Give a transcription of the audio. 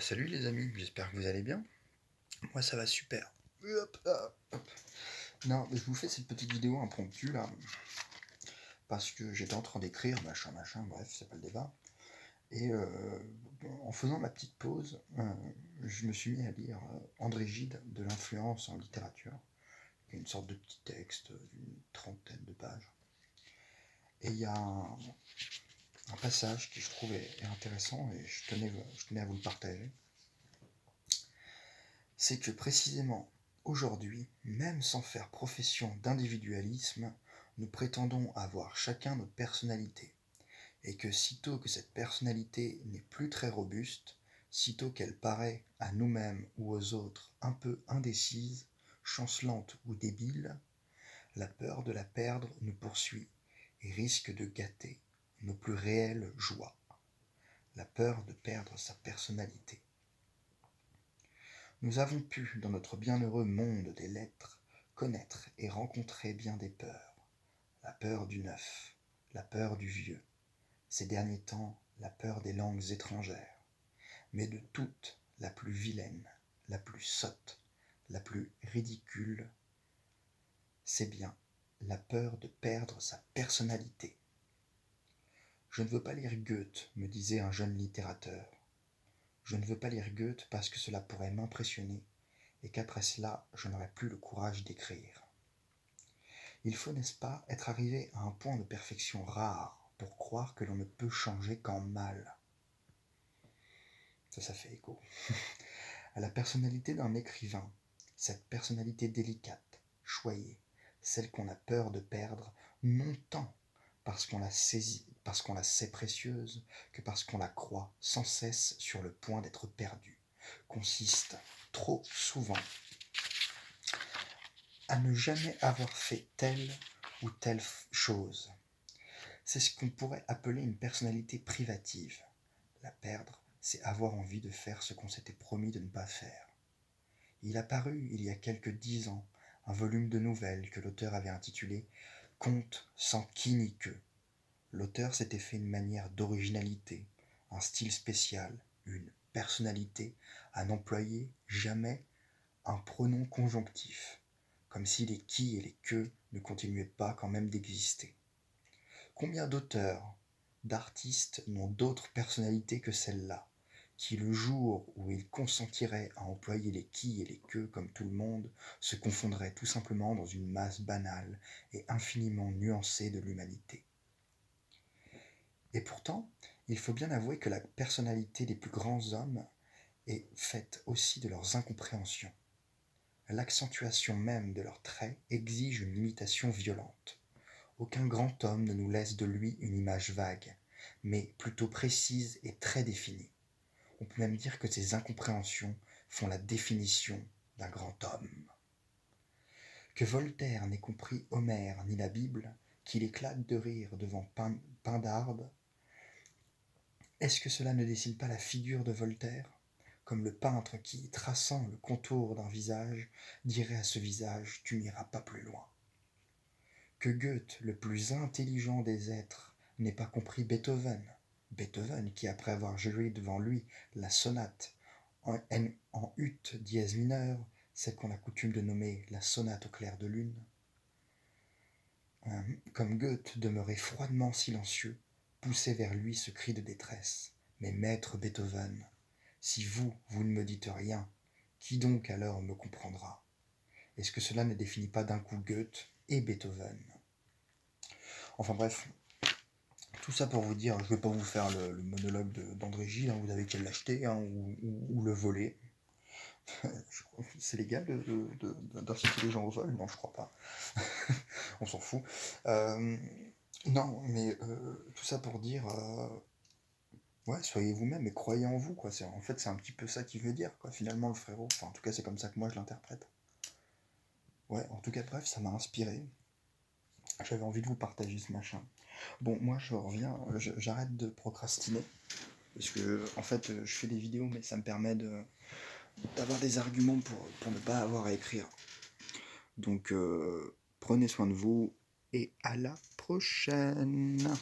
Salut les amis, j'espère que vous allez bien. Moi ça va super. Hop, hop, hop. Non, mais je vous fais cette petite vidéo impromptue là, parce que j'étais en train d'écrire, machin, bref, c'est pas le débat. Et en faisant ma petite pause, je me suis mis à lire André Gide de l'influence en littérature, qui est une sorte de petit texte d'une trentaine de pages. Et il y a un passage qui je trouve est intéressant et je tenais à vous le partager. C'est que précisément aujourd'hui, même sans faire profession d'individualisme, nous prétendons avoir chacun notre personnalité, et que sitôt que cette personnalité n'est plus très robuste, sitôt qu'elle paraît à nous-mêmes ou aux autres un peu indécise, chancelante ou débile, la peur de la perdre nous poursuit et risque de gâter nos plus réelles joies. La peur de perdre sa personnalité. Nous avons pu, dans notre bienheureux monde des lettres, connaître et rencontrer bien des peurs. La peur du neuf, la peur du vieux, ces derniers temps, la peur des langues étrangères. Mais de toutes, la plus vilaine, la plus sotte, la plus ridicule, c'est bien la peur de perdre sa personnalité. Je ne veux pas lire Goethe, me disait un jeune littérateur. Je ne veux pas lire Goethe parce que cela pourrait m'impressionner et qu'après cela, je n'aurai plus le courage d'écrire. Il faut, n'est-ce pas, être arrivé à un point de perfection rare pour croire que l'on ne peut changer qu'en mal. Ça fait écho. À la personnalité d'un écrivain, cette personnalité délicate, choyée, celle qu'on a peur de perdre, non tant parce qu'on la saisit, parce qu'on la sait précieuse, que parce qu'on la croit sans cesse sur le point d'être perdue, consiste trop souvent à ne jamais avoir fait telle ou telle chose. C'est ce qu'on pourrait appeler une personnalité privative. La perdre, c'est avoir envie de faire ce qu'on s'était promis de ne pas faire. Il a paru, il y a quelques 10 ans, un volume de nouvelles que l'auteur avait intitulé « Contes sans qui ni que ». L'auteur s'était fait une manière d'originalité, un style spécial, une personnalité, à n'employer jamais un pronom conjonctif, comme si les qui et les que ne continuaient pas quand même d'exister. Combien d'auteurs, d'artistes n'ont d'autres personnalités que celle-là, qui le jour où ils consentiraient à employer les qui et les que comme tout le monde, se confondraient tout simplement dans une masse banale et infiniment nuancée de l'humanité. Et pourtant, il faut bien avouer que la personnalité des plus grands hommes est faite aussi de leurs incompréhensions. L'accentuation même de leurs traits exige une imitation violente. Aucun grand homme ne nous laisse de lui une image vague, mais plutôt précise et très définie. On peut même dire que ces incompréhensions font la définition d'un grand homme. Que Voltaire n'ait compris Homère ni la Bible, qu'il éclate de rire devant Pindare, est-ce que cela ne dessine pas la figure de Voltaire, comme le peintre qui, traçant le contour d'un visage, dirait à ce visage « tu n'iras pas plus loin ». Que Goethe, le plus intelligent des êtres, n'ait pas compris Beethoven, Beethoven qui, après avoir joué devant lui la sonate en ut dièse mineur, celle qu'on a coutume de nommer la sonate au clair de lune, comme Goethe demeurait froidement silencieux, poussait vers lui ce cri de détresse. Mais maître Beethoven, si vous ne me dites rien, qui donc alors me comprendra? Est-ce que cela ne définit pas d'un coup Goethe et Beethoven? Enfin bref, tout ça pour vous dire, je ne vais pas vous faire le monologue d'André Gide, vous avez qu'à l'acheter ou le voler. C'est légal d'inciter les gens au vol? Non, je crois pas. On s'en fout. Non, mais tout ça pour dire, ouais, soyez vous-même et croyez en vous, quoi. En fait, c'est un petit peu ça qu'il veut dire, quoi, finalement, le frérot. Enfin, en tout cas, c'est comme ça que moi je l'interprète. Ouais, en tout cas, bref, ça m'a inspiré. J'avais envie de vous partager ce machin. Bon, moi, je reviens, j'arrête de procrastiner. Parce que, en fait, je fais des vidéos, mais ça me permet d'avoir des arguments pour ne pas avoir à écrire. Donc, prenez soin de vous et à la prochaine.